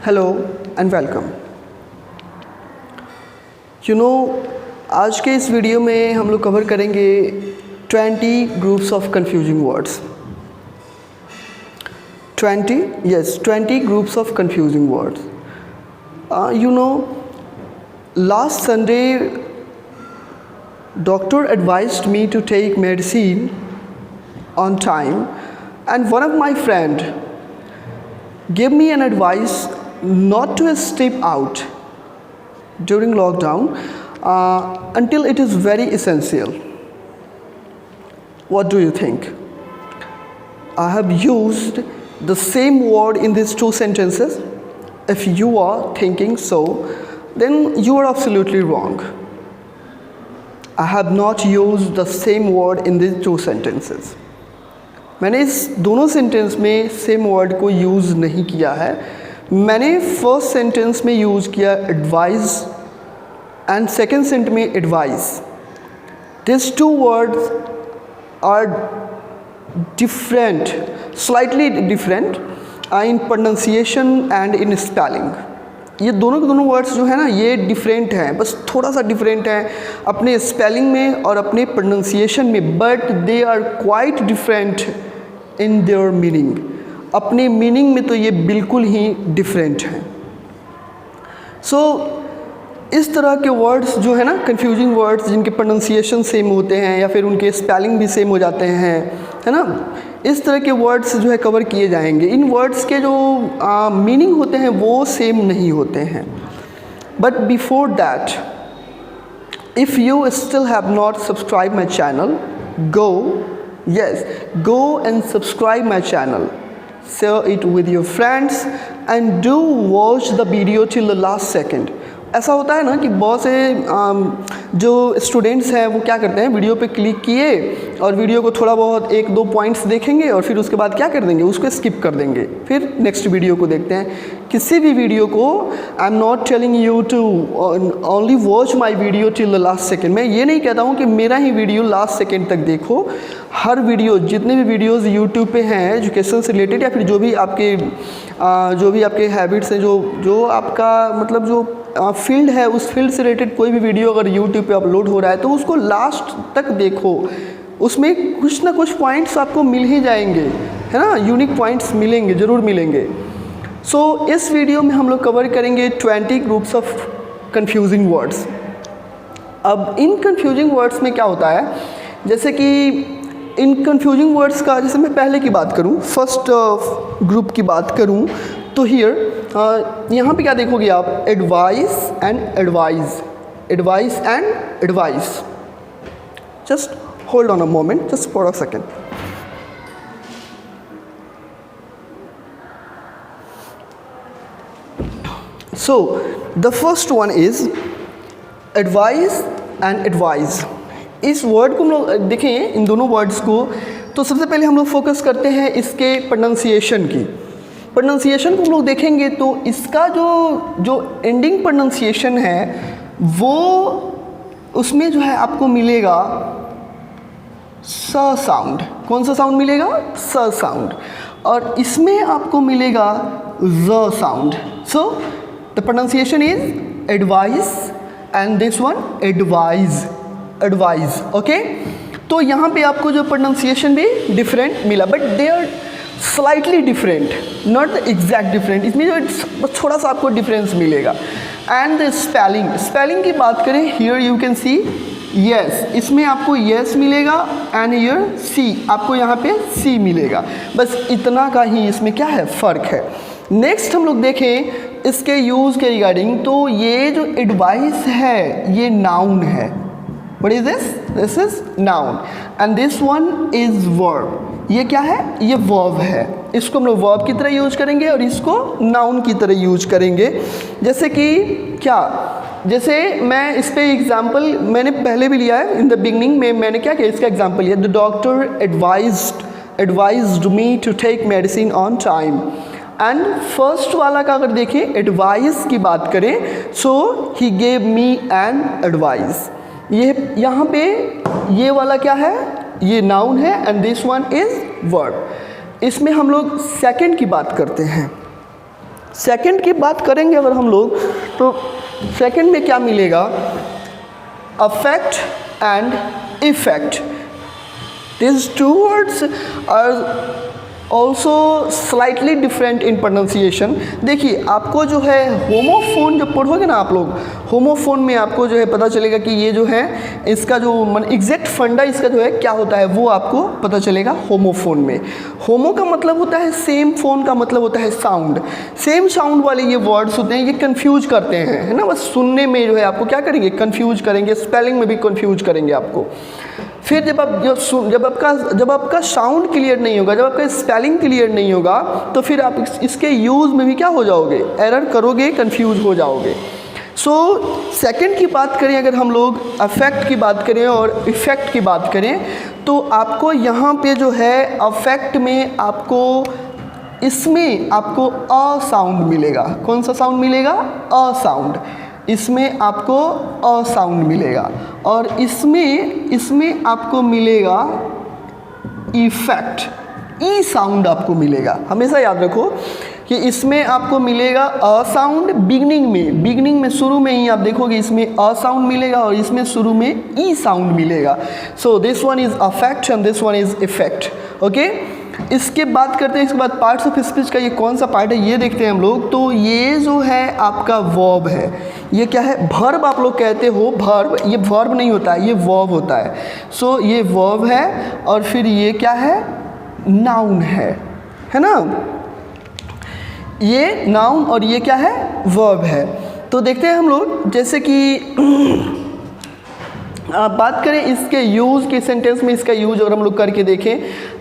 Hello and welcome. आज के इस वीडियो में हम लोग कवर करेंगे 20 groups of confusing words. 20 groups of confusing words. Last Sunday doctor advised me to take medicine on time, and one of my friend gave me an advice not to step out during lockdown until it is very essential. What do you think? I have used the same word in these two sentences. If you are thinking so, then you are absolutely wrong. I have not used the same word in these two sentences. मैंने इस दोनों sentence में same word को use नहीं किया है। मैंने first sentence में यूज़ किया एडवाइस एंड सेकेंड सेंटेंस में advice. This two words are different, slightly different in pronunciation and in spelling. ये दोनों के दोनों वर्ड्स जो है ना, ये डिफरेंट हैं, बस थोड़ा सा डिफरेंट है अपने स्पेलिंग में और अपने प्रोनाउंसिएशन में, but they are quite different in their meaning. अपने मीनिंग में तो ये बिल्कुल ही डिफरेंट हैं। सो इस तरह के वर्ड्स जो है ना, कंफ्यूजिंग वर्ड्स जिनके प्रोनाउंसिएशन सेम होते हैं या फिर उनके स्पेलिंग भी सेम हो जाते हैं, है ना, इस तरह के वर्ड्स जो है कवर किए जाएंगे। इन वर्ड्स के जो मीनिंग होते हैं वो सेम नहीं होते हैं। But before that, if you still have not subscribe my channel, go and subscribe my channel, share it with your friends and do watch the video till the last second. ऐसा होता है ना कि बहुत से जो स्टूडेंट्स हैं वो क्या करते हैं, वीडियो पे क्लिक किए और वीडियो को थोड़ा बहुत एक दो पॉइंट्स देखेंगे और फिर उसके बाद क्या कर देंगे, उसको स्किप कर देंगे, फिर नेक्स्ट वीडियो को देखते हैं। किसी भी वीडियो को I am not telling you to only watch my video till the last second. मैं ये नहीं कहता हूँ कि मेरा ही वीडियो लास्ट सेकेंड तक देखो। हर वीडियो, जितने भी वीडियोज़ यूट्यूब पे हैं एजुकेशन से रिलेटेड या फिर जो भी आपके हैबिट्स हैं, जो आपका मतलब जो फील्ड है, उस फील्ड से रिलेटेड कोई भी वीडियो अगर यूट्यूब पे अपलोड हो रहा है तो उसको लास्ट तक देखो। उसमें कुछ ना कुछ पॉइंट्स आपको मिल ही जाएंगे, है ना, यूनिक पॉइंट्स मिलेंगे, ज़रूर मिलेंगे। सो इस वीडियो में हम लोग कवर करेंगे 20 ग्रुप्स ऑफ कंफ्यूजिंग वर्ड्स। अब इन कंफ्यूजिंग वर्ड्स में क्या होता है, जैसे कि इन कंफ्यूजिंग वर्ड्स का, जैसे मैं पहले की बात करूं, फर्स्ट ग्रुप की बात करूं, तो हियर यहाँ पे क्या देखोगे आप, advice and advise, advice and advice. Just hold on a moment, just for a second. So the first one is advice and advise. इस वर्ड को हम लोग देखें, इन दोनों वर्ड्स को, तो सबसे पहले हम लोग फोकस करते हैं इसके प्रोनाउंसिएशन की। प्रोनाउंसिएशन को हम लोग देखेंगे तो इसका जो एंडिंग प्रोनाउंसिएशन है वो, उसमें जो है आपको मिलेगा स साउंड। कौन सा साउंड मिलेगा, स साउंड, और इसमें आपको मिलेगा ज sound. So the pronunciation is advice and this one advise, okay. तो यहाँ पे आपको जो प्रोनाउंसिएशन भी डिफरेंट मिला, but they are slightly different, not exact different. इसमें जो थोड़ा सा आपको डिफरेंस मिलेगा। एंड द स्पेलिंग की बात करें, here you can see yes, इसमें आपको यस मिलेगा एंड हियर सी, आपको यहाँ पे सी मिलेगा। बस इतना का ही इसमें क्या है, फ़र्क है। नेक्स्ट हम लोग देखें इसके यूज़ के रिगार्डिंग, तो ये जो एडवाइस है ये नाउन है। What is this? This is noun and this one is verb. ये क्या है, ये verb है। इसको हम लोग verb की तरह यूज करेंगे और इसको noun की तरह यूज करेंगे। जैसे कि क्या, जैसे मैं इस पे एग्जाम्पल मैंने पहले भी लिया है, इन द बिगनिंग में मैंने क्या किया, इसका एग्जाम्पल लिया, the doctor advised me to take medicine on time. And first वाला का अगर देखें, एडवाइस की बात करें, so he gave me an advice. ये यहाँ पे ये वाला क्या है, ये नाउन है and this one is verb. इसमें हम लोग सेकंड की बात करते हैं। सेकंड की बात करेंगे अगर हम लोग, तो सेकंड में क्या मिलेगा, affect and effect. These two words are also slightly different in pronunciation। देखिए आपको जो है होमोफोन जब पढ़ोगे ना आप लोग, होमोफोन में आपको जो है पता चलेगा कि ये जो है इसका जो एग्जैक्ट फंडा इसका जो है क्या होता है वो आपको पता चलेगा होमोफोन में। होमो का मतलब होता है सेम, फोन का मतलब होता है साउंड। सेम साउंड वाले ये वर्ड्स होते हैं, ये कन्फ्यूज करते हैं, है ना, बस सुनने में जो है आपको क्या करेंगे, कन्फ्यूज करेंगे, स्पेलिंग में भी कन्फ्यूज करेंगे आपको। फिर जब आपका साउंड क्लियर नहीं होगा, जब आपका स्पेलिंग क्लियर नहीं होगा, तो फिर आप इसके यूज़ में भी क्या हो जाओगे, एरर करोगे, कंफ्यूज हो जाओगे। सो सेकंड की बात करें अगर हम लोग, अफेक्ट की बात करें और इफ़ेक्ट की बात करें, तो आपको यहाँ पे जो है अफेक्ट में आपको, इसमें आपको अ साउंड मिलेगा। कौन सा साउंड मिलेगा, अ साउंड। इसमें आपको अ साउंड मिलेगा, और इसमें आपको मिलेगा इफेक्ट, ई साउंड आपको मिलेगा। हमेशा याद रखो कि इसमें आपको मिलेगा अ साउंड बिगनिंग में शुरू में ही आप देखोगे इसमें अ साउंड मिलेगा, और इसमें शुरू में ई साउंड मिलेगा। So this one is affect and this one is effect. Okay, इसके बात करते हैं, इसके बाद पार्ट्स ऑफ स्पीच का ये कौन सा पार्ट है ये देखते हैं हम लोग। तो ये जो है आपका वर्ब है, ये क्या है, भर्ब आप लोग कहते हो, भर्ब, ये वर्ब नहीं होता है, ये वर्ब होता है। सो ये वर्ब है, और फिर ये क्या है, नाउन है ना, ये नाउन और ये क्या है, वर्ब है। तो देखते हैं हम लोग, जैसे कि बात करें इसके यूज़ के, सेंटेंस में इसका यूज अगर हम लोग करके देखें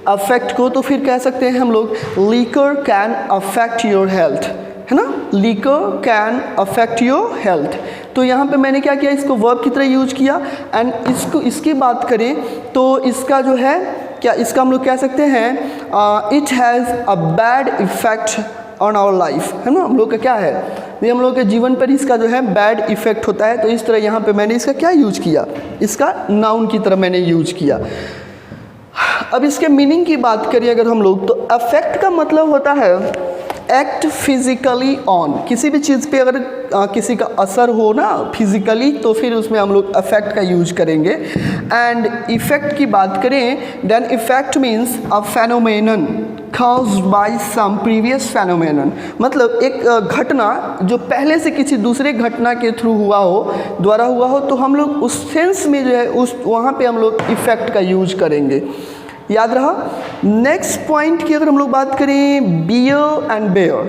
अफेक्ट को, तो फिर कह सकते हैं हम लोग liquor can affect your health, है ना, liquor can affect your health. तो यहाँ पे मैंने क्या किया, इसको वर्ब की तरह यूज किया। एंड इसकी बात करें तो इसका जो है क्या, इसका हम लोग कह सकते हैं it has a bad effect on our life, है ना, हम लोग का क्या है, ये हम लोग के जीवन पर इसका जो है बैड इफेक्ट होता है। तो इस तरह यहाँ पे मैंने इसका क्या यूज किया, इसका नाउन की तरह मैंने यूज किया। अब इसके मीनिंग की बात करिए अगर हम लोग, तो अफेक्ट का मतलब होता है एक्ट फिजिकली ऑन, किसी भी चीज़ पे अगर किसी का असर हो ना फिजिकली, तो फिर उसमें हम लोग अफेक्ट का यूज करेंगे। एंड इफेक्ट की बात करें, then effect means a phenomenon caused by some previous phenomenon, मतलब एक घटना जो पहले से किसी दूसरे घटना के थ्रू हुआ हो, द्वारा हुआ हो, तो हम लोग उस सेंस में जो है उस वहाँ पे हम लोग इफेक्ट का यूज करेंगे। याद रहा। नेक्स्ट पॉइंट की अगर हम लोग बात करें, बियर एंड बेयर,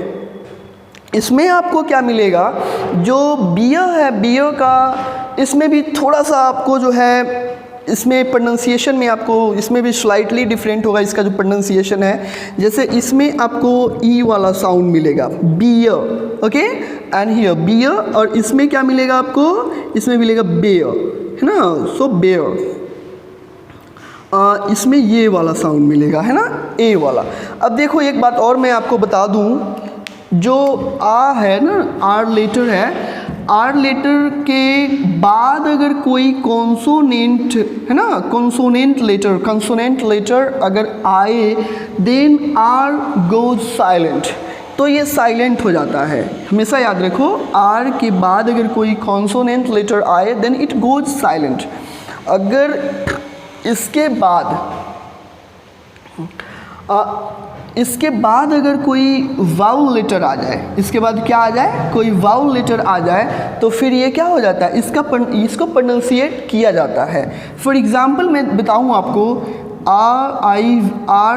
इसमें आपको क्या मिलेगा, जो बियर है, बियर का इसमें भी थोड़ा सा आपको जो है, इसमें प्रोनाउंसिएशन में आपको इसमें भी स्लाइटली डिफरेंट होगा इसका जो प्रोनाउंसिएशन है। जैसे इसमें आपको ई वाला साउंड मिलेगा, beer, okay, and here bear, और इसमें क्या मिलेगा आपको, इसमें मिलेगा बेयर, है ना, सो बेयर, इसमें ये वाला साउंड मिलेगा, है ना, ए वाला। अब देखो एक बात और मैं आपको बता दूं, जो आ है ना, आर लेटर है, आर लेटर के बाद अगर कोई कॉन्सोनेंट, है ना, कॉन्सोनेंट लेटर अगर आए, देन आर गोज साइलेंट, तो ये साइलेंट हो जाता है। हमेशा याद रखो, आर के बाद अगर कोई कॉन्सोनेंट लेटर आए, देन इट गोज साइलेंट। अगर इसके बाद अगर कोई वाउल लेटर आ जाए, इसके बाद क्या आ जाए, कोई वाउल लेटर आ जाए, तो फिर ये क्या हो जाता है, इसको प्रोनाउंसिएट किया जाता है। फॉर एग्जांपल मैं बताऊं आपको, RIVER,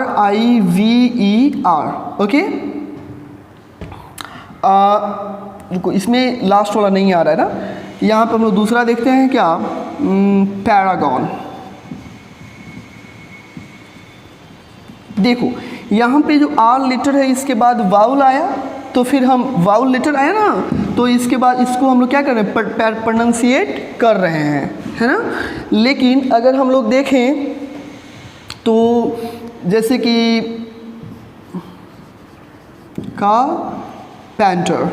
ओके, इसमें लास्ट वाला नहीं आ रहा है ना, यहाँ पर हम लोग दूसरा देखते हैं क्या, पैरागॉन। देखो यहाँ पे जो आर लेटर है, इसके बाद वाउल आया, तो फिर हम वाउल लेटर आया ना, तो इसके बाद इसको हम लोग क्या कर रहे हैं, प्रोनाउंसिएट कर रहे हैं, है ना। लेकिन अगर हम लोग देखें तो जैसे कि का पेंटर,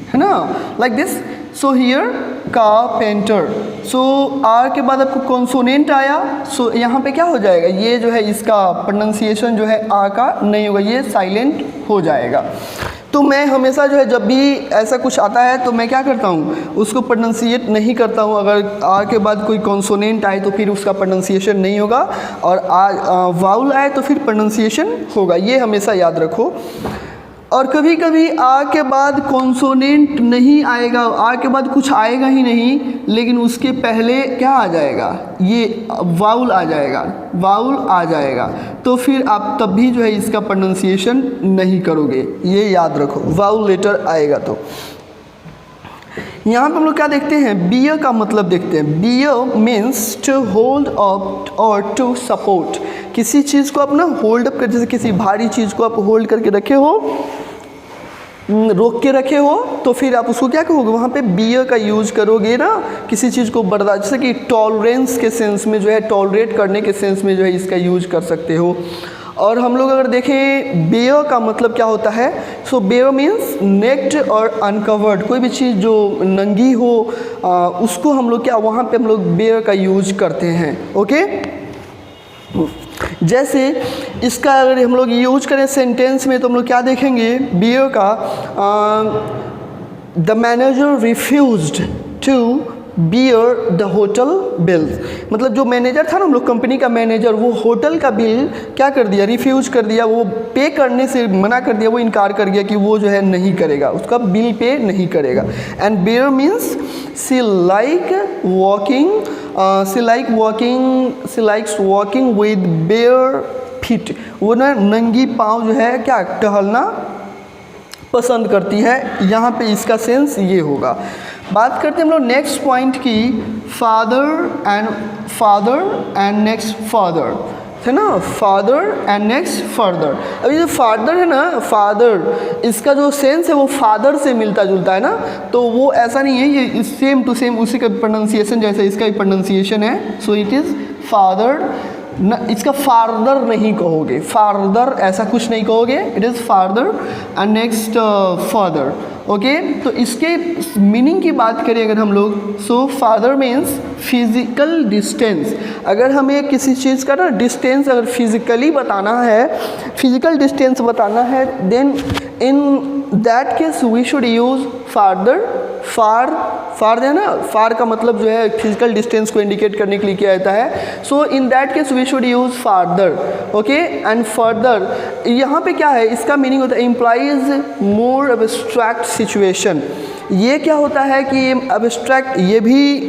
है ना, लाइक दिस। सो हियर का पेंटर, सो आर के बाद आपको कॉन्सोनेंट आया, सो यहाँ पे क्या हो जाएगा, ये जो है इसका प्रोनाउंसिएशन जो है आर का नहीं होगा, ये साइलेंट हो जाएगा। तो मैं हमेशा जो है जब भी ऐसा कुछ आता है तो मैं क्या करता हूँ, उसको प्रोनाउंसिएट नहीं करता हूँ। अगर आ के बाद कोई कॉन्सोनेंट आए तो फिर उसका प्रोनाउंसिएशन नहीं होगा, और वाउल आए तो फिर प्रोनाउंसिएशन होगा, ये हमेशा याद रखो। और कभी कभी आ के बाद कॉन्सोनेंट नहीं आएगा, आ के बाद कुछ आएगा ही नहीं, लेकिन उसके पहले क्या आ जाएगा, ये वाउल आ जाएगा, वाउल आ जाएगा, तो फिर आप तब भी जो है इसका प्रोनाउंसिएशन नहीं करोगे, ये याद रखो, वाउल लेटर आएगा। तो यहाँ पे हम लोग क्या देखते हैं, बियर का मतलब देखते हैं। Bear means to hold up और टू सपोर्ट, किसी चीज़ को अपना होल्ड अप कर, जैसे किसी भारी चीज़ को आप होल्ड करके रखे हो, रोक के रखे हो, तो फिर आप उसको क्या कहोगे, वहाँ पे बियर का यूज करोगे ना, किसी चीज़ को बर्दाश्त, जैसे कि टॉलरेंस के सेंस में जो है, टॉलरेट करने के सेंस में जो है इसका यूज कर सकते हो। और हम लोग अगर देखें बेयर का मतलब क्या होता है, सो बेयर मीन्स नेक्ड और अनकवर्ड, कोई भी चीज़ जो नंगी हो उसको हम लोग क्या, वहाँ पे हम लोग बेयर का यूज करते हैं। ओके, जैसे इसका अगर हम लोग यूज करें सेंटेंस में तो हम लोग क्या देखेंगे, बियर का, the manager refused to bear the hotel bills, मतलब जो मैनेजर था ना, हम लोग कंपनी का मैनेजर, वो होटल का बिल क्या कर दिया, रिफ्यूज कर दिया, वो पे करने से मना कर दिया, वो इनकार कर गया कि वो जो है नहीं करेगा, उसका बिल पे नहीं करेगा। And bare means she likes walking with bare feet, वो ना नंगी पाँव जो है क्या टहलना पसंद करती है। यहाँ पे इसका सेंस ये होगा। बात करते हैं हम लोग नेक्स्ट पॉइंट की, फादर एंड नेक्स्ट फादर, है ना, फादर एंड नेक्स्ट फर्दर। अभी जो फादर है ना, फादर, इसका जो सेंस है वो फादर से मिलता जुलता है ना, तो वो ऐसा नहीं है, ये सेम टू सेम उसी का प्रोनाउंसिएशन जैसे इसका ही प्रोनाउंसिएशन है। सो इट इज़ फादर न, इसका फार्दर नहीं कहोगे, फार्दर ऐसा कुछ नहीं कहोगे, it is farther and next father. Okay, तो इसके मीनिंग की बात करें अगर हम लोग, so father means physical distance. अगर हमें किसी चीज़ का ना डिस्टेंस अगर फिजिकली बताना है, फिजिकल डिस्टेंस बताना है, then in that case we should use father. Far है ना, फार का मतलब जो है फिजिकल डिस्टेंस को इंडिकेट करने के लिए किया जाता है। So in that case we should use father. Okay, and further यहाँ पे क्या है, इसका मीनिंग होता है इम्प्लाइज मोर एब्स्ट्रैक्ट सिचुएशन। ये क्या होता है कि एब्स्ट्रैक्ट, ये भी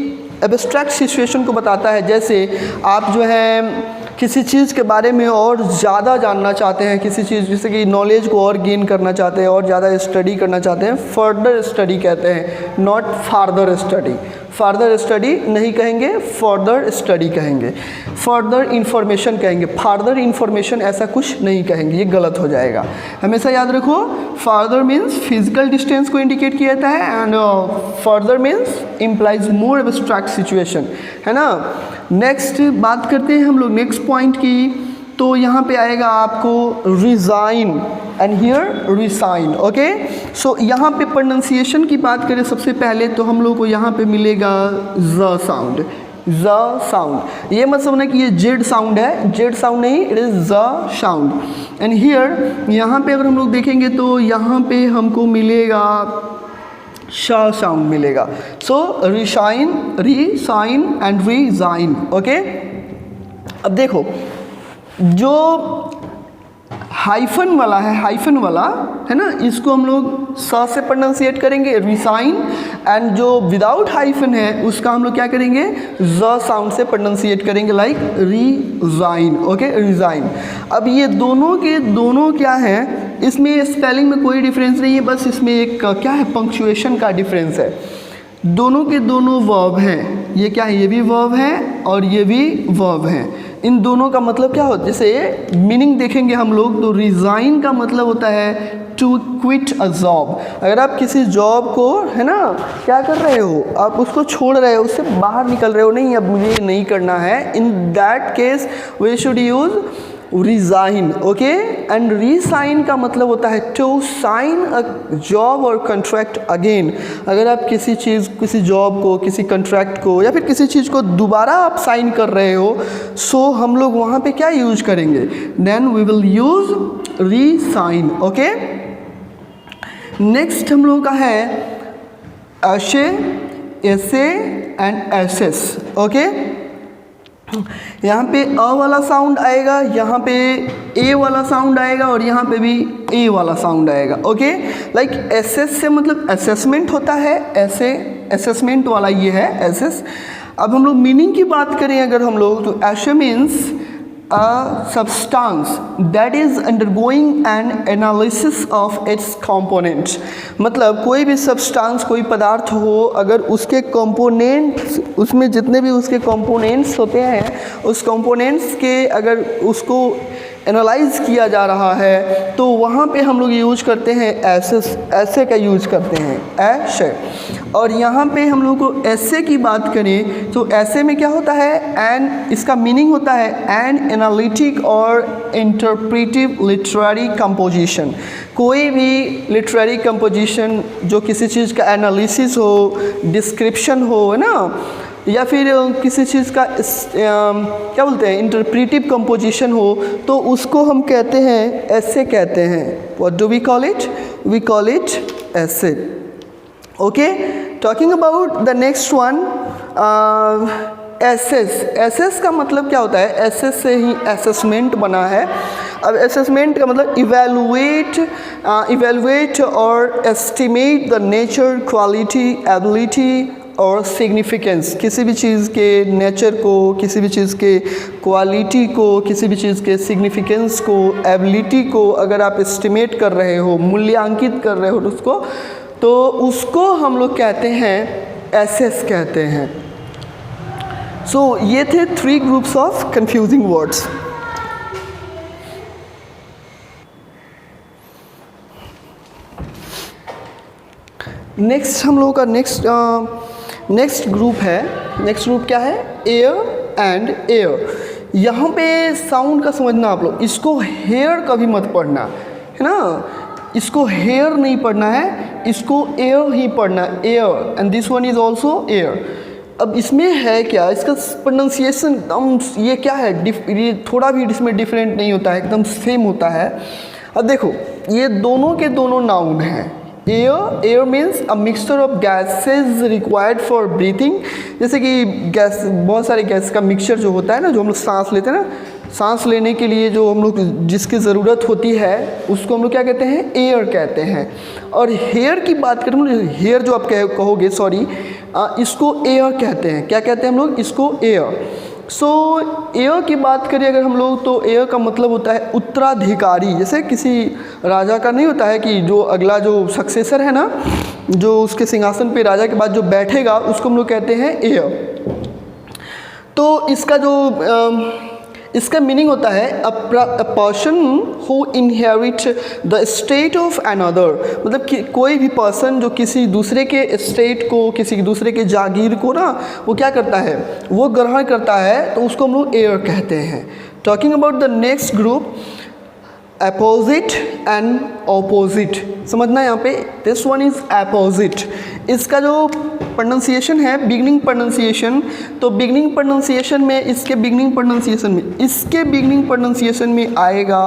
एब्स्ट्रैक्ट सिचुएशन को बताता है। जैसे आप जो है किसी चीज़ के बारे में और ज़्यादा जानना चाहते हैं, किसी चीज़ जैसे कि नॉलेज को और गेन करना चाहते हैं, और ज़्यादा स्टडी करना चाहते हैं, फर्दर स्टडी कहते हैं, not farther study. Farther study नहीं कहेंगे, फर्दर स्टडी कहेंगे, फर्दर इंफॉर्मेशन कहेंगे, फार्दर इंफॉर्मेशन ऐसा कुछ नहीं कहेंगे, ये गलत हो जाएगा। हमेशा याद रखो, फार्दर मीन्स फिजिकल डिस्टेंस को इंडिकेट किया जाता है, and further means implies more abstract situation, है ना। नेक्स्ट बात करते हैं हम लोग नेक्स्ट पॉइंट की, तो यहाँ पे आएगा आपको resign and here resign. Okay, so यहाँ पे प्रोनाउंसिएशन की बात करें सबसे पहले तो हम लोग को यहाँ पे मिलेगा ज साउंड, ज साउंड। ये मत समझना कि ये जेड साउंड है, जेड साउंड नहीं, इट इज़ ज साउंड। एंड हियर यहाँ पे अगर हम लोग देखेंगे तो यहाँ पे हमको मिलेगा श साउंड मिलेगा। So resign, resign and resign. Okay, अब देखो जो हाइफन वाला है, हाइफन वाला है ना, इसको हम लोग स से प्रोनाउंसिएट करेंगे रिसाइन, एंड जो विदाउट हाइफन है उसका हम लोग क्या करेंगे, ज साउंड से प्रोनाउंसिएट करेंगे, लाइक रिजाइन। Okay, resign. अब ये दोनों के दोनों क्या है, इसमें स्पेलिंग में कोई डिफरेंस नहीं है, बस इसमें एक क्या है, पंक्चुएशन का डिफरेंस है। दोनों के दोनों वर्ब हैं, ये क्या है, ये भी वर्ब है और ये भी वर्ब है। इन दोनों का मतलब क्या होता है, जैसे मीनिंग देखेंगे हम लोग तो रिज़ाइन का मतलब होता है टू क्विट अ जॉब। अगर आप किसी जॉब को, है ना, क्या कर रहे हो, आप उसको छोड़ रहे हो, उससे बाहर निकल रहे हो, नहीं अब मुझे नहीं करना है, in that case we should use resign. Okay, and resign का मतलब होता है टू साइन अ जॉब और कॉन्ट्रैक्ट अगेन। अगर आप किसी चीज़, किसी जॉब को, किसी कॉन्ट्रैक्ट को या फिर किसी चीज़ को दोबारा आप साइन कर रहे हो, सो हम लोग वहाँ पे क्या यूज करेंगे, then we will use resign. Okay, next हम लोगों का है एशे, एसे एंड एसेस। ओके, यहाँ पे अ वाला साउंड आएगा, यहाँ पे ए वाला साउंड आएगा और यहाँ पे भी ए वाला साउंड आएगा। ओके, लाइक एसेस से मतलब असेसमेंट होता है, ऐसे असेसमेंट वाला ये है एसेस। अब हम लोग मीनिंग की बात करें अगर हम लोग, तो एशे means a substance that is undergoing an analysis of its components। मतलब कोई भी सब्सटेंस, कोई पदार्थ हो, अगर उसके कंपोनेंट्स, उसमें जितने भी उसके कंपोनेंट्स होते हैं, उस कंपोनेंट्स के अगर उसको एनालाइज किया जा रहा है तो वहाँ पे हम लोग यूज करते हैं ऐसे का यूज करते हैं, ऐसे। और यहाँ पे हम लोग को ऐसे की बात करें तो ऐसे में क्या होता है, एन, इसका मीनिंग होता है एन एनालिटिक और इंटरप्रेटिव लिटरेरी कंपोजिशन। कोई भी लिटरेरी कंपोजिशन जो किसी चीज़ का एनालिसिस हो, डिस्क्रिप्शन हो, है ना, या फिर किसी चीज़ का क्या बोलते हैं, इंटरप्रेटिव कंपोजिशन हो, तो उसको हम कहते हैं ऐसे कहते हैं। What do we call it? We call it ऐसे। Okay, talking about the next one, access. Access का मतलब क्या होता है? एसेस से ही असेसमेंट बना है। अब असेसमेंट का मतलब इवेलुएट और estimate the nature, quality, ability और सिग्निफिकेंस। किसी भी चीज़ के नेचर को, किसी भी चीज़ के क्वालिटी को, किसी भी चीज़ के सिग्निफिकेंस को, एबिलिटी को अगर आप एस्टिमेट कर रहे हो, मूल्यांकित कर रहे हो उसको, तो उसको हम लोग कहते हैं एसेस कहते हैं। सो ये थे 3 groups of confusing words. Next हम लोगों का नेक्स्ट ग्रुप है। नेक्स्ट ग्रुप क्या है? Air and air. यहाँ पे साउंड का समझना आप लोग, इसको हेयर कभी मत पढ़ना, है ना, इसको हेयर नहीं पढ़ना है, इसको एयर ही पढ़ना, air, and this one is also air. अब इसमें है क्या, इसका प्रोनाउंसिएशन एकदम ये क्या है, ये थोड़ा भी इसमें डिफरेंट नहीं होता है, एकदम सेम होता है। अब देखो, ये दोनों के दोनों नाउन हैं। Air means a mixture of gases required for breathing. जैसे कि गैस, बहुत सारे गैस का मिक्सचर जो होता है ना, जो हम लोग सांस लेते हैं ना, सांस लेने के लिए जो हम लोग जिसकी ज़रूरत होती है उसको हम लोग क्या कहते हैं? एयर कहते हैं। और हेयर की बात करें, हेयर जो आप कहोगे, सॉरी, इसको एयर कहते हैं। क्या कहते हैं हम लोग? इसको एयर। सो एयर की बात करें अगर हम लोग, तो एयर का मतलब होता है उत्तराधिकारी। जैसे किसी राजा का नहीं होता है कि जो अगला जो सक्सेसर है ना, जो उसके सिंहासन पे राजा के बाद जो बैठेगा, उसको हम लोग कहते हैं एयर। तो इसका मीनिंग होता है a person who inherit the state of another. मतलब कि कोई भी पर्सन जो किसी दूसरे के स्टेट को, किसी दूसरे के जागीर को ना, वो क्या करता है, वो ग्रहण करता है, तो उसको हम लोग एयर कहते हैं। Talking about the next group, opposite and opposite. समझना यहाँ पे, दिस वन इज अपोजिट। इसका जो प्रोनाउंसिएशन है, बिगनिंग प्रोनाउंसिएशन, तो बिगनिंग प्रोनाउंसिएशन में, इसके बिगनिंग प्रोनाउंसिएशन में आएगा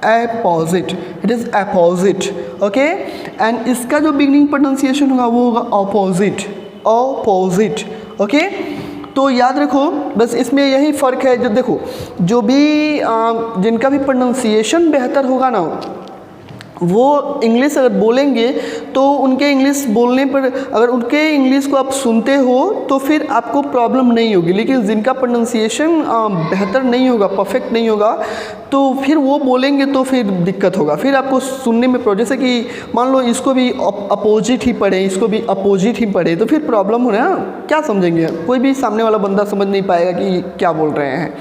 opposite. It is opposite. Okay, and इसका जो बिगनिंग प्रोनाउंसिएशन होगा वो होगा ऑपोजिट, ऑपोजिट। ओके, तो याद रखो, बस इसमें यही फ़र्क है। जो देखो, जो भी जिनका भी प्रोनाउंसिएशन बेहतर होगा ना, वो इंग्लिश अगर बोलेंगे तो उनके इंग्लिश बोलने पर, अगर उनके इंग्लिश को आप सुनते हो तो फिर आपको प्रॉब्लम नहीं होगी। लेकिन जिनका प्रोनाउंसिएशन बेहतर नहीं होगा, परफेक्ट नहीं होगा, तो फिर वो बोलेंगे तो फिर दिक्कत होगा, फिर आपको सुनने में जैसे कि मान लो इसको भी अपोजिट ही पढ़े, इसको भी अपोजिट ही पढ़े, तो फिर प्रॉब्लम हो रहा है ना, क्या समझेंगे? कोई भी सामने वाला बंदा समझ नहीं पाएगा कि क्या बोल रहे हैं।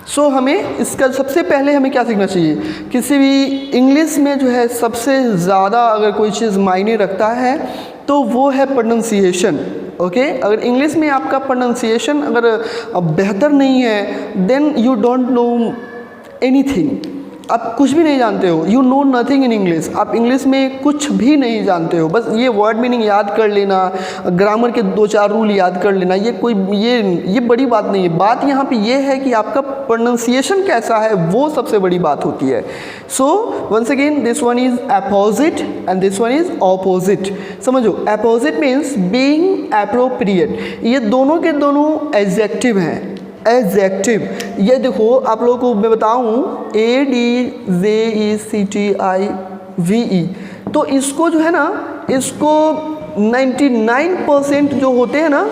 सो हमें इसका सबसे पहले हमें क्या सीखना चाहिए? किसी भी इंग्लिश में जो है सबसे ज़्यादा अगर कोई चीज़ मायने रखता है तो वो है प्रोनाउंसिएशन। ओके, अगर इंग्लिश में आपका प्रोनाउंसिएशन अगर बेहतर नहीं है, then you don't know anything. आप कुछ भी नहीं जानते हो, you know nothing in English, आप इंग्लिश में कुछ भी नहीं जानते हो, बस ये वर्ड मीनिंग याद कर लेना, ग्रामर के 2-4 रूल याद कर लेना, ये बड़ी बात नहीं है। बात यहाँ पे ये है कि आपका प्रोनाउंसिएशन कैसा है, वो सबसे बड़ी बात होती है। So once again this one is apposite and this one is opposite. समझो, अपोजिट मीन्स बीइंग एप्रोप्रिएट, ये दोनों के दोनों एडजेक्टिव हैं। एडजेक्टिव, ये देखो आप लोगों को मैं बताऊं, ADJECTIVE, तो इसको जो है ना, इसको 99% जो होते हैं ना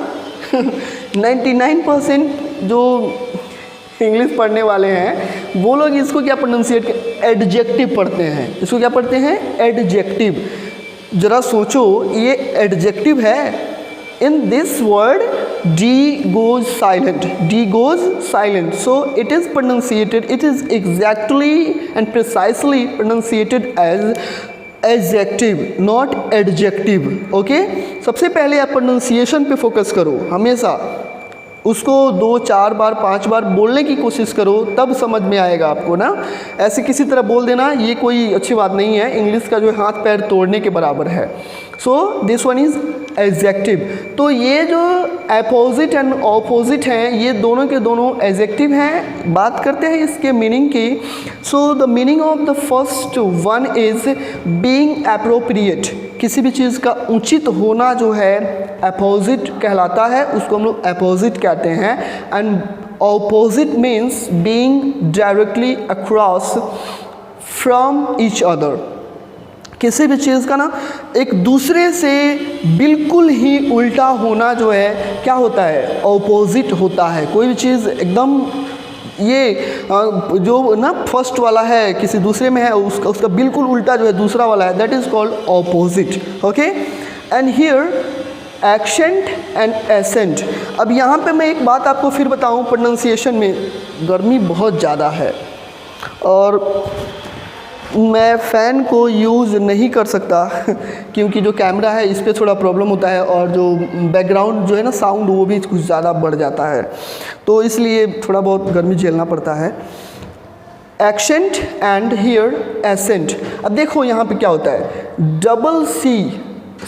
99% जो इंग्लिश पढ़ने वाले हैं वो लोग इसको क्या प्रोनाउंसिएट, एडजेक्टिव पढ़ते हैं। इसको क्या पढ़ते हैं, एडजेक्टिव। जरा सोचो, ये एडजेक्टिव है। In this word, D goes silent. D goes silent. So it is pronunciated. It is exactly and precisely pronunciated as adjective, not adjective. Okay? सबसे पहले आप pronunciation पे फोकस करो, हमेशा उसको 2-4 बार 5 बार बोलने की कोशिश करो, तब समझ में आएगा आपको ना। ऐसे किसी तरह बोल देना ये कोई अच्छी बात नहीं है, इंग्लिश का जो हाथ पैर तोड़ने के बराबर है। So this one is adjective. तो ये जो अपोजिट एंड ऑपोजिट हैं, ये दोनों के दोनों एडजेक्टिव हैं। बात करते हैं इसके मीनिंग की। So the meaning of the first one is being appropriate, किसी भी चीज़ का उचित होना जो है अपोजिट कहलाता है, उसको हम लोग अपोजिट कहते हैं। And opposite means being directly across from each other, किसी भी चीज़ का ना एक दूसरे से बिल्कुल ही उल्टा होना जो है क्या होता है, ऑपोजिट होता है। कोई भी चीज़ एकदम ये जो ना फर्स्ट वाला है किसी दूसरे में है, उसका बिल्कुल उल्टा जो है दूसरा वाला है, that is called opposite. Okay, and here accent and ascent. अब यहाँ पे मैं एक बात आपको फिर बताऊँ, प्रोनाउंसिएशन में गर्मी बहुत ज़्यादा है और मैं फ़ैन को यूज़ नहीं कर सकता क्योंकि जो कैमरा है इस पर थोड़ा प्रॉब्लम होता है और जो बैकग्राउंड जो है ना साउंड वो भी कुछ ज़्यादा बढ़ जाता है, तो इसलिए थोड़ा बहुत गर्मी झेलना पड़ता है। Accent and here ascent. अब देखो यहाँ पे क्या होता है, डबल सी,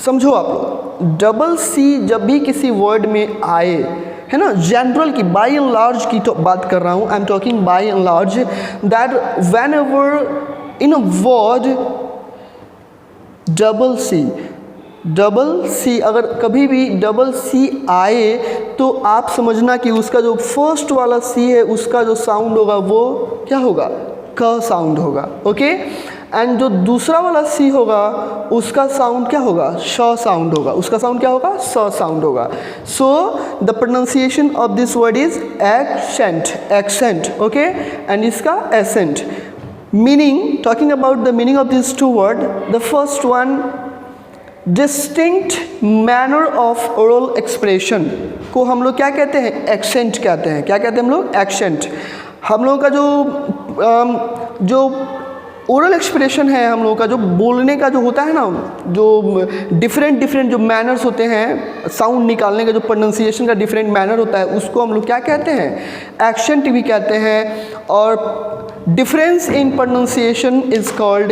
समझो आप लोग, डबल सी जब भी किसी वर्ड में आए, है ना, जनरल की बाय एंड लार्ज की तो बात कर रहा हूँ, I am talking by and large, that whenever in a word double C, अगर कभी भी डबल सी आए तो आप समझना कि उसका जो फर्स्ट वाला सी है उसका जो साउंड होगा वो क्या होगा, क साउंड होगा। ओके, एंड जो दूसरा वाला सी होगा उसका साउंड क्या होगा, श साउंड होगा, उसका साउंड क्या होगा, स साउंड होगा। सो the pronunciation of this word is accent. Okay, and इसका accent. Meaning, talking about the meaning of these two words, the first one, distinct manner of oral expression को हम लोग क्या कहते हैं, accent कहते हैं। क्या कहते हैं हम लोग, accent। हम लोगों का जो ओरल एक्सप्रेशन है, हम लोगों का जो बोलने का जो होता है ना, जो डिफरेंट जो मैनर्स होते हैं, साउंड निकालने का जो प्रोनाउंसिएशन का डिफरेंट मैनर होता है, उसको हम लोग क्या कहते हैं, एक्सेंट भी कहते हैं। और difference in pronunciation is called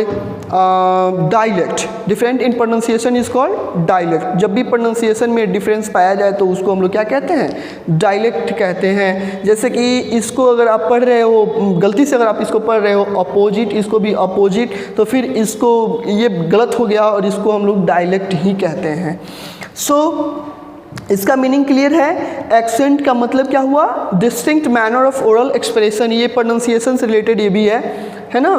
dialect. Different in pronunciation is called dialect. जब भी प्रोनाउंसिएशन में डिफरेंस पाया जाए तो उसको हम लोग क्या कहते हैं, डायलेक्ट कहते हैं। जैसे कि इसको अगर आप पढ़ रहे हो, गलती से अगर आप इसको पढ़ रहे हो अपोजिट, इसको भी अपोजिट, तो फिर इसको ये गलत हो गया और इसको हम लोग डायलेक्ट ही कहते हैं। सो इसका मीनिंग क्लियर है। एक्सेंट का मतलब क्या हुआ, distinct manner of oral expression, ये प्रोनाउंसिएशन से रिलेटेड ये भी है ना।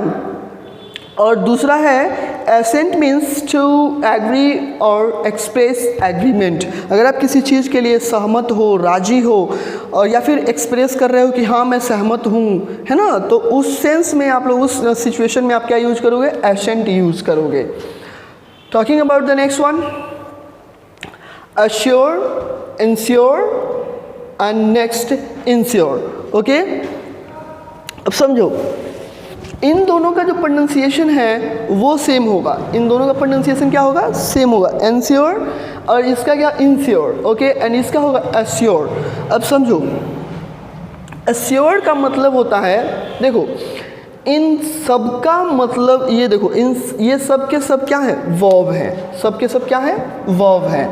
और दूसरा है एसेंट मीन्स टू एग्री और एक्सप्रेस एग्रीमेंट। अगर आप किसी चीज़ के लिए सहमत हो, राजी हो, और या फिर एक्सप्रेस कर रहे हो कि हाँ मैं सहमत हूँ, है ना, तो उस सेंस में आप लोग उस सिचुएशन में आप क्या यूज करोगे, एसेंट यूज करोगे। Talking about the next one, assure, ensure and next insure। Okay, अब समझो इन दोनों का जो प्रोनाउंसिएशन है वो सेम होगा। इन दोनों का प्रोनाउंसिएशन क्या होगा, सेम होगा। एंश्योर और इसका क्या, इंश्योर। ओके, एंड इसका होगा एश्योर। अब समझो, एश्योर का मतलब होता है, देखो इन सब का मतलब ये देखो, ये सब के सब क्या है, वर्ब हैं, सब के सब क्या है, वर्ब हैं।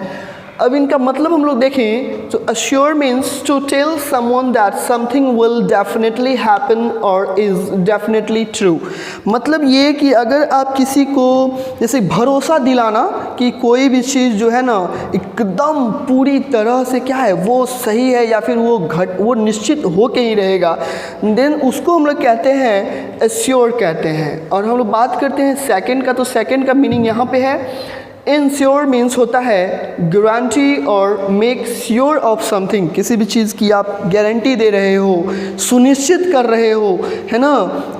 अब इनका मतलब हम लोग देखें तो assure means to tell someone that something will definitely happen और इज़ डेफिनेटली ट्रू। मतलब ये कि अगर आप किसी को जैसे भरोसा दिलाना कि कोई भी चीज़ जो है ना एकदम पूरी तरह से क्या है वो सही है या फिर वो निश्चित हो के ही रहेगा, देन उसको हम लोग कहते हैं अश्योर कहते हैं। और हम लोग बात करते हैं सेकंड का, तो सेकंड का मीनिंग यहाँ पे है इंश्योर मीन्स होता है गारंटी और मेक श्योर ऑफ समथिंग, किसी भी चीज़ की आप गारंटी दे रहे हो, सुनिश्चित कर रहे हो, है ना,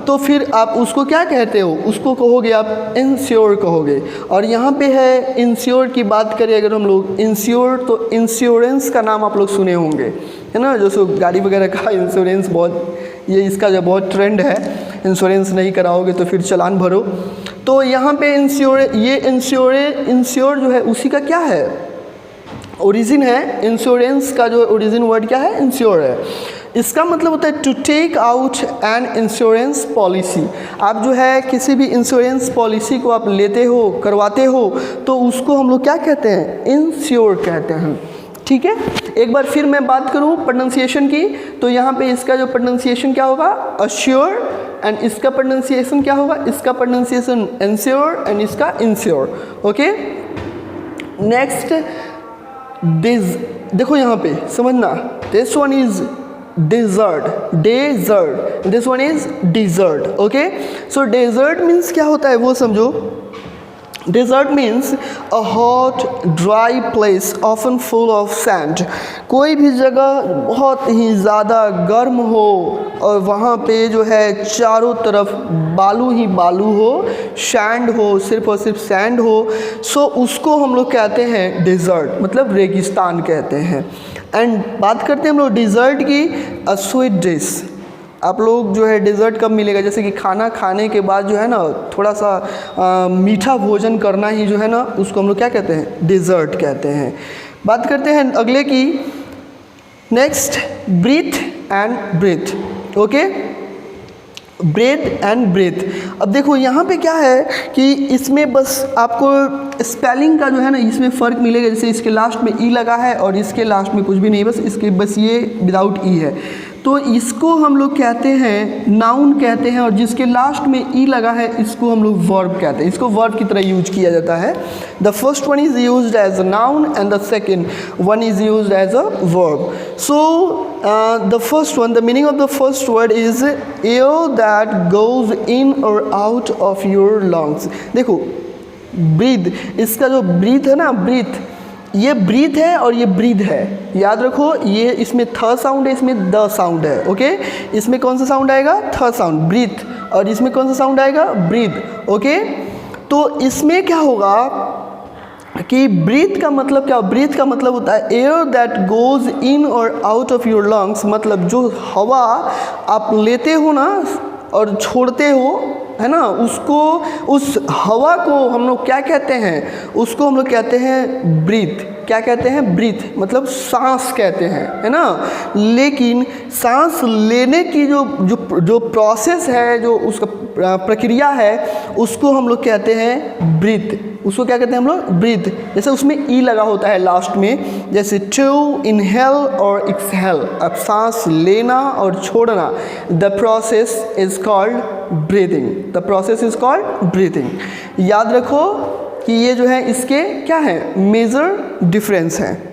तो फिर आप उसको क्या कहते हो, उसको कहोगे आप इंश्योर कहोगे। और यहाँ पे है इंश्योर की बात करें अगर हम लोग इंश्योर, तो इंश्योरेंस का नाम आप लोग सुने होंगे, है ना, जो सो गाड़ी वगैरह का इंश्योरेंस बहुत, ये इसका जो बहुत ट्रेंड है, इंश्योरेंस नहीं कराओगे तो फिर चालान भरो। तो यहाँ पे इंश्योर जो है उसी का क्या है, ओरिजिन है। इंश्योरेंस का जो ओरिजिन वर्ड क्या है, इंश्योर है। इसका मतलब होता है to take out an insurance policy. आप जो है किसी भी इंश्योरेंस पॉलिसी को आप लेते हो, करवाते हो, तो उसको हम लोग क्या कहते हैं, इंश्योर कहते हैं। ठीक है, एक बार फिर मैं बात करूं प्रोनाउंसिएशन की, तो यहाँ पे इसका जो प्रोनाउंसिएशन क्या होगा, अश्योर, एंड इसका प्रोनाउंसिएशन क्या होगा, इसका प्रोनाउंसिएशन इंश्योर एंड इसका इंश्योर। ओके, नेक्स्ट देखो यहाँ पे समझना, this one is desert, this one is dessert. Okay, so desert means क्या होता है वो समझो। Desert means a hot, dry place often full of sand। कोई भी जगह बहुत ही ज़्यादा गर्म हो और वहाँ पे जो है चारों तरफ बालू ही बालू हो, सैंड हो, सिर्फ और सिर्फ सैंड हो, सो उसको हम लोग कहते हैं डेजर्ट, मतलब रेगिस्तान कहते हैं। एंड बात करते हैं हम लोग डिज़र्ट की, अ स्वीट डिश। आप लोग जो है डेज़र्ट कब मिलेगा, जैसे कि खाना खाने के बाद जो है ना थोड़ा सा मीठा भोजन करना ही जो है ना उसको हम लोग क्या कहते हैं, डेज़र्ट कहते हैं। बात करते हैं अगले की, next breathe and breathe. Okay, breath and breath. अब देखो यहाँ पे क्या है कि इसमें बस आपको स्पेलिंग का जो है ना इसमें फ़र्क मिलेगा, जैसे इसके लास्ट में ई लगा है और इसके लास्ट में कुछ भी नहीं, बस ये विदाउट ई है, तो इसको हम लोग कहते हैं नाउन कहते हैं, और जिसके लास्ट में ई लगा है इसको हम लोग वर्ब कहते हैं। इसको वर्ब की तरह यूज किया जाता है। The first one is used as a noun and the second one is used as a verb. So the first one, the meaning of the first word is air that goes in और out of your lungs. देखो breath, इसका जो breathe है ना, breathe, ये breathe है और ये ब्रीथ है, याद रखो। ये इसमें थ साउंड है, इसमें द साउंड है। ओके, इसमें कौन सा साउंड आएगा, थ साउंड, ब्रीथ, और इसमें कौन सा साउंड आएगा, ब्रीथ। ओके, तो इसमें क्या होगा कि ब्रीथ का मतलब क्या, ब्रीथ का मतलब होता है एयर दैट गोज इन और आउट ऑफ योर लंग्स, मतलब जो हवा आप लेते हो ना और छोड़ते हो, है ना, उसको, उस हवा को हम लोग क्या कहते हैं, उसको हम लोग कहते हैं ब्रीथ। क्या कहते हैं, ब्रीथ, मतलब सांस कहते हैं, है ना। लेकिन सांस लेने की जो प्रोसेस है, जो उसका प्रक्रिया है, उसको हम लोग कहते हैं ब्रीथ। उसको क्या कहते हैं हम लोग, ब्रीथ। जैसे उसमें ई लगा होता है लास्ट में, जैसे टू इनहेल और एक्सहेल, अब सांस लेना और छोड़ना, the process is called breathing, the process is called breathing. याद रखो कि ये जो है इसके क्या है, मेजर डिफरेंस हैं।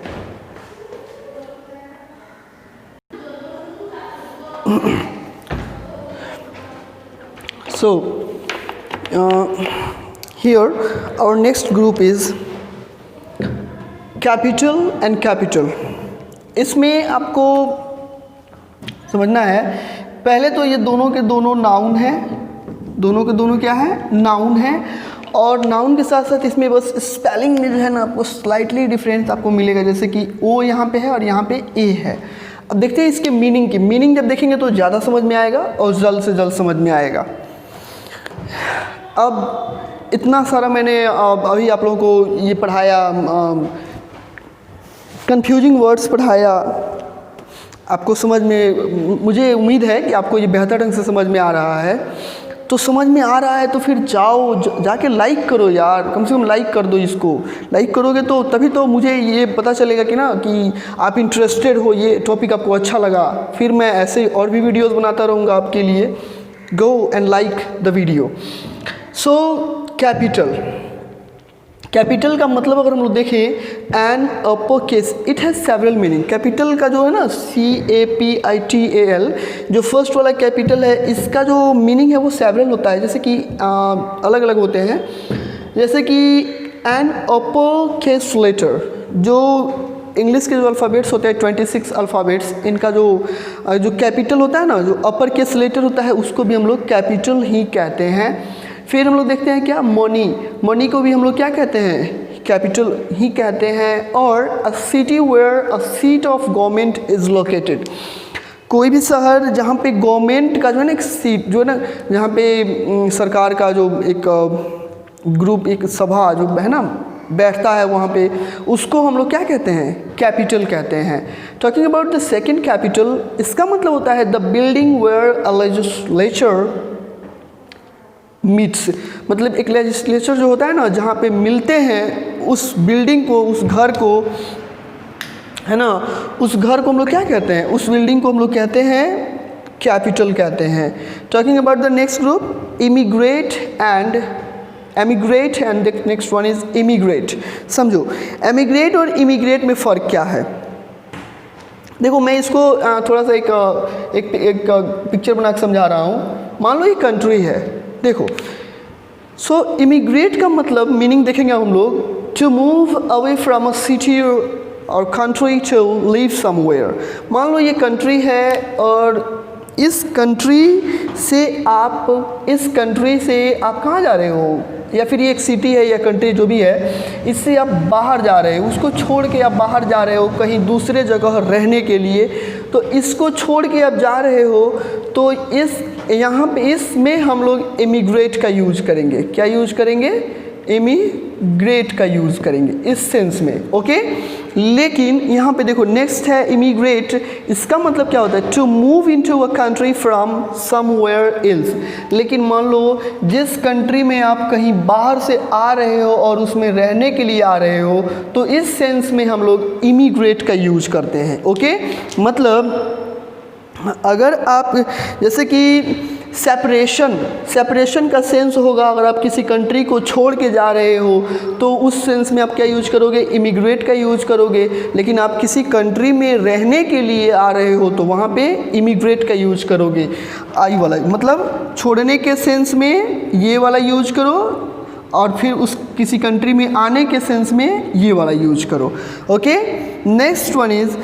So here our next group is capital and capital। इसमें आपको समझना है, पहले तो ये दोनों के दोनों नाउन है, दोनों के दोनों क्या है, नाउन है, और नाउन के साथ साथ इसमें बस स्पेलिंग में जो है ना आपको स्लाइटली डिफरेंस आपको मिलेगा, जैसे कि ओ यहाँ पे है और यहाँ पे ए है। अब देखते हैं इसके मीनिंग की, मीनिंग जब देखेंगे तो ज़्यादा समझ में आएगा और जल्द से जल्द समझ में आएगा। अब इतना सारा मैंने अभी आप लोगों को ये पढ़ाया, कंफ्यूजिंग वर्ड्स पढ़ाया, आपको समझ में, मुझे उम्मीद है कि आपको ये बेहतर ढंग से समझ में आ रहा है। तो समझ में आ रहा है तो फिर जाओ जाके लाइक करो यार, कम से कम लाइक कर दो इसको। लाइक करोगे तो तभी तो मुझे ये पता चलेगा कि ना कि आप इंटरेस्टेड हो, ये टॉपिक आपको अच्छा लगा, फिर मैं ऐसे और भी वीडियोज़ बनाता रहूँगा आपके लिए। Go and like the video. So capital, capital का मतलब अगर हम लोग देखें an upper case, it has several meaning. Capital का जो है ना CAPITAL, जो फर्स्ट वाला कैपिटल है, इसका जो मीनिंग है वो सेवरल होता है, जैसे कि अलग अलग होते हैं। जैसे कि एन अपर केस लेटर, जो इंग्लिश के जो अल्फ़ाबेट्स होते हैं 26 अल्फ़ाबेट्स, इनका जो कैपिटल होता है ना, जो अपर केस लेटर होता है, उसको भी हम लोग कैपिटल ही कहते हैं। फिर हम लोग देखते हैं क्या, मनी, मनी को भी हम लोग क्या कहते हैं, कैपिटल ही कहते हैं। और a city where a seat of government is located, कोई भी शहर जहाँ पे गवर्नमेंट का जो है ना एक सीट, जो है ना जहाँ पे सरकार का जो एक ग्रुप, एक सभा जो है ना बैठता है वहाँ पे, उसको हम लोग क्या कहते हैं, कैपिटल कहते हैं। Talking about the second capitol, इसका मतलब होता है the building where a legislature meets, मतलब एक लेजिस्लेचर जो होता है ना जहाँ पे मिलते हैं, उस बिल्डिंग को, उस घर को, है ना, उस घर को हम लोग क्या कहते हैं, उस बिल्डिंग को हम लोग कहते हैं कैपिटल कहते हैं। Talking about the next group, immigrate and emigrate and the next one is immigrate. समझो एमिग्रेट और इमिग्रेट में फ़र्क क्या है। देखो मैं इसको थोड़ा सा एक पिक्चर बना के समझा रहा हूँ। मान लो ये कंट्री है, देखो, सो इमिग्रेट का मतलब मीनिंग देखेंगे हम लोग, to move away from a city और कंट्री टू लिव समवेयर। मान लो ये कंट्री है और इस कंट्री से आप कहाँ जा रहे हो, या फिर ये एक सिटी है या कंट्री जो भी है, इससे आप बाहर जा रहे हो, उसको छोड़ के आप बाहर जा रहे हो कहीं दूसरे जगह रहने के लिए। तो इसको छोड़ के आप जा रहे हो, तो यहाँ पे इसमें हम लोग इमिग्रेट का यूज करेंगे। क्या यूज करेंगे, इमिग्रेट का यूज़ करेंगे इस सेंस में, ओके। लेकिन यहाँ पे देखो नेक्स्ट है इमिग्रेट, इसका मतलब क्या होता है, to move into a country from somewhere else. लेकिन मान लो जिस कंट्री में आप कहीं बाहर से आ रहे हो और उसमें रहने के लिए आ रहे हो, तो इस सेंस में हम लोग इमिग्रेट का यूज करते हैं, ओके। मतलब अगर आप जैसे कि सेपरेशन का सेंस होगा, अगर आप किसी कंट्री को छोड़ के जा रहे हो तो उस सेंस में आप क्या यूज करोगे, इमिग्रेट का यूज करोगे। लेकिन आप किसी कंट्री में रहने के लिए आ रहे हो तो वहाँ पे इमिग्रेट का यूज करोगे, आई वाला, मतलब छोड़ने के सेंस में ये वाला यूज करो, और फिर उस किसी कंट्री में आने के सेंस में ये वाला यूज करो, okay. Next one is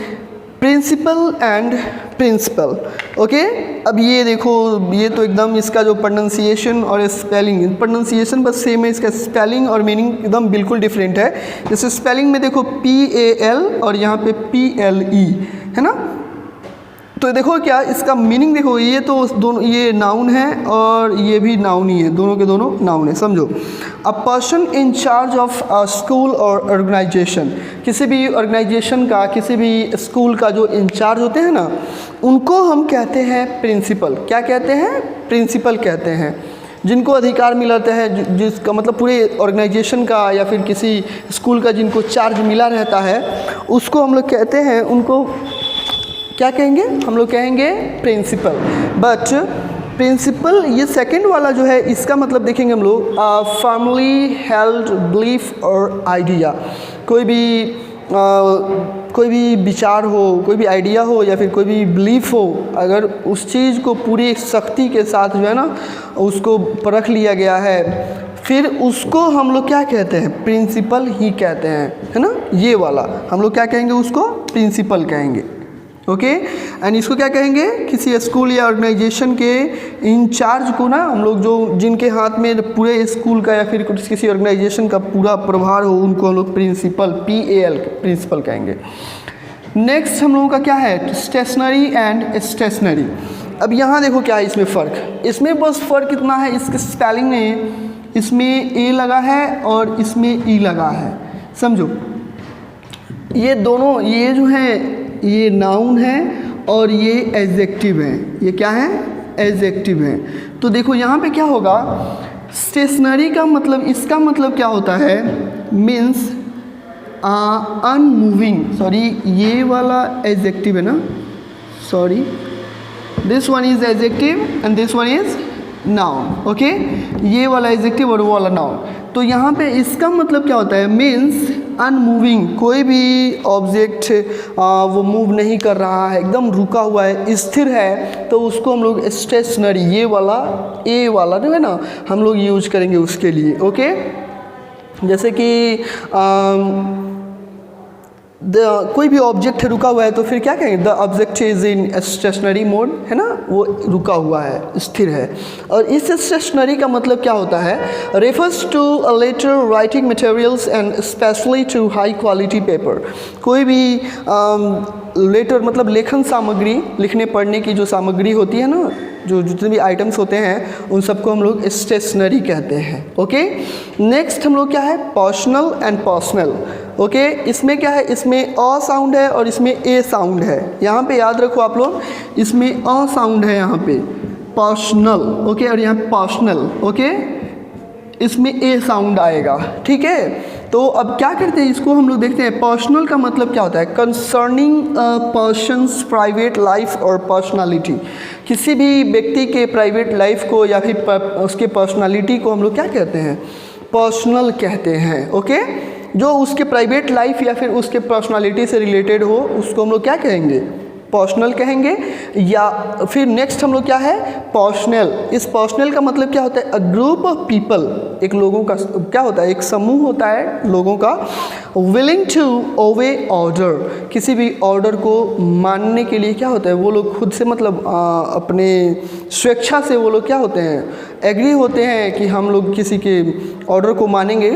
principal and principle, okay. अब ये देखो, ये तो एकदम इसका जो प्रोनाउंसिएशन और स्पेलिंग, प्रोनाउंसिएशन बस सेम है, इसका स्पेलिंग और मीनिंग एकदम बिल्कुल डिफरेंट है। जैसे स्पेलिंग में देखो PAL और यहाँ पे PLE है ना, तो देखो क्या इसका मीनिंग देखो, ये तो दोनों, ये नाउन है और ये भी नाउन ही है, दोनों के दोनों नाउन है, समझो। A person in charge of a school और ऑर्गेनाइजेशन, किसी भी ऑर्गेनाइजेशन का, किसी भी स्कूल का जो इंचार्ज होते हैं ना, उनको हम कहते हैं प्रिंसिपल। क्या कहते हैं, प्रिंसिपल कहते हैं। जिनको अधिकार मिलाता है, जिसका मतलब पूरे ऑर्गेनाइजेशन का या फिर किसी स्कूल का जिनको चार्ज मिला रहता है, उसको हम लोग कहते हैं, उनको क्या कहेंगे, हम लोग कहेंगे प्रिंसिपल। बट प्रिंसिपल ये सेकंड वाला जो है, इसका मतलब देखेंगे हम लोग फर्मली हेल्ड बिलीफ और आइडिया। कोई भी विचार हो, कोई भी आइडिया हो या फिर कोई भी बिलीफ हो, अगर उस चीज़ को पूरी शक्ति के साथ जो है ना उसको परख लिया गया है, फिर उसको हम लोग क्या कहते हैं, प्रिंसिपल ही कहते हैं, है ना। ये वाला हम लोग क्या कहेंगे, उसको प्रिंसिपल कहेंगे, ओके। एंड इसको क्या कहेंगे, किसी स्कूल या ऑर्गेनाइजेशन के इंचार्ज को ना हम लोग, जो जिनके हाथ में पूरे स्कूल का या फिर किसी ऑर्गेनाइजेशन का पूरा प्रभार हो, उनको हम लोग प्रिंसिपल PAL प्रिंसिपल कहेंगे। नेक्स्ट हम लोगों का क्या है, स्टेशनरी एंड स्टेशनरी। अब यहाँ देखो क्या है इसमें फ़र्क, इसमें बस फ़र्क इतना है, इसके स्पेलिंग में इसमें A लगा है और इसमें E लगा है, समझो। ये दोनों, ये जो है ये नाउन है और ये एडजेक्टिव है। ये क्या है, एडजेक्टिव हैं। तो देखो यहाँ पे क्या होगा, स्टेशनरी का मतलब, इसका मतलब क्या होता है, मीन्स अनमूविंग, सॉरी ये वाला एडजेक्टिव है ना, sorry this one is adjective and this one is noun, okay, ये वाला एडजेक्टिव और वो वाला नाउन। तो यहाँ पे इसका मतलब क्या होता है, मीन्स अनमूविंग, कोई भी ऑब्जेक्ट वो मूव नहीं कर रहा है, एकदम रुका हुआ है, स्थिर है, तो उसको हम लोग स्टेशनरी, ये वाला ए वाला जो है ना, हम लोग यूज करेंगे उसके लिए, ओके। जैसे कि कोई भी ऑब्जेक्ट रुका हुआ है तो फिर क्या कहेंगे, the object is in stationary mode, है ना, वो रुका हुआ है, स्थिर है। और इस स्टेशनरी का मतलब क्या होता है, refers to a letter writing materials and specially to high quality paper. कोई भी लेटर मतलब लेखन सामग्री, लिखने पढ़ने की जो सामग्री होती है ना, जो जितने भी आइटम्स होते हैं उन सबको हम लोग स्टेशनरी कहते हैं, ओके। नेक्स्ट हम लोग क्या है, पर्सनल एंड पर्सनल, ओके। इसमें क्या है, इसमें अ साउंड है और इसमें ए साउंड है। यहाँ पे याद रखो आप लोग, इसमें अ साउंड है यहाँ पे, पर्सनल, ओके, और यहाँ पर्सनल, ओके, इसमें ए साउंड आएगा, ठीक है। तो अब क्या करते हैं, इसको हम लोग देखते हैं। पर्सनल का मतलब क्या होता है, कंसर्निंग पर्सन्स प्राइवेट लाइफ और पर्सनालिटी, किसी भी व्यक्ति के प्राइवेट लाइफ को या फिर उसके पर्सनालिटी को हम लोग क्या कहते हैं, पर्सनल कहते हैं, ओके। जो उसके प्राइवेट लाइफ या फिर उसके पर्सनालिटी से रिलेटेड हो उसको हम लोग क्या कहेंगे, पर्सनल कहेंगे। या फिर नेक्स्ट हम लोग क्या है, पर्सनल। इस पर्सनल का मतलब क्या होता है, अ ग्रुप ऑफ पीपल, एक लोगों का क्या होता है, एक समूह होता है लोगों का, विलिंग टू ओबे ऑर्डर, किसी भी ऑर्डर को मानने के लिए क्या होता है, वो लोग खुद से मतलब अपने स्वेच्छा से वो लोग क्या होते हैं, एग्री होते हैं कि हम लोग किसी के ऑर्डर को मानेंगे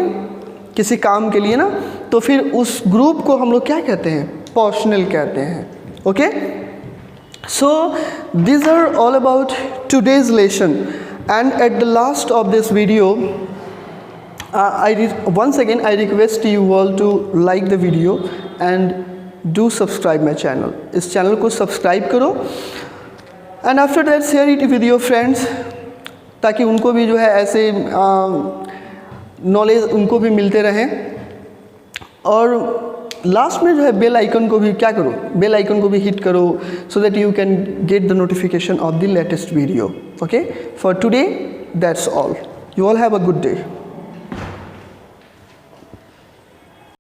किसी काम के लिए ना, तो फिर उस ग्रुप को हम लोग क्या कहते हैं, पर्सनल कहते हैं, okay. So these are all about today's lesson, and at the last of this video once again I request you all to like the video and do subscribe my channel। इस channel को subscribe करो and after that share it with your friends, ताकि उनको भी जो है ऐसे knowledge उनको भी मिलते रहें। और लास्ट में जो है बेल आइकन को भी क्या करो, बेल आइकन को भी हिट करो, so that you can get the notification of the latest video, okay. For today that's all, you all have a good day.